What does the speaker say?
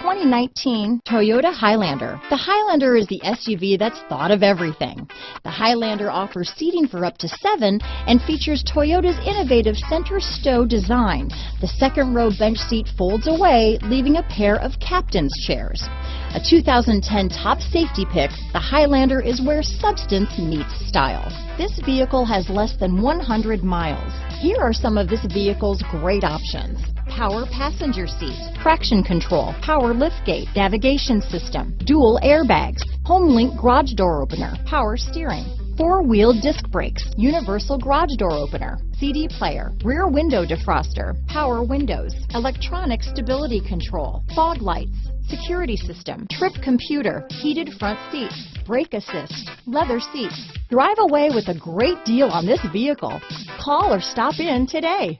2019 Toyota Highlander. The Highlander is the SUV that's thought of everything. The Highlander offers seating for up to 7 and features Toyota's innovative center stow design. The second row bench seat folds away, leaving a pair of captain's chairs. A 2010 top safety pick, the Highlander is where substance meets style. This vehicle has less than 100 miles. Here are some of this vehicle's great options: power passenger seat, traction control, power liftgate, navigation system, dual airbags, Homelink garage door opener, power steering, 4-wheel disc brakes, universal garage door opener, CD player, rear window defroster, power windows, electronic stability control, fog lights, security system, trip computer, heated front seats, brake assist, leather seats. Drive away with a great deal on this vehicle. Call or stop in today.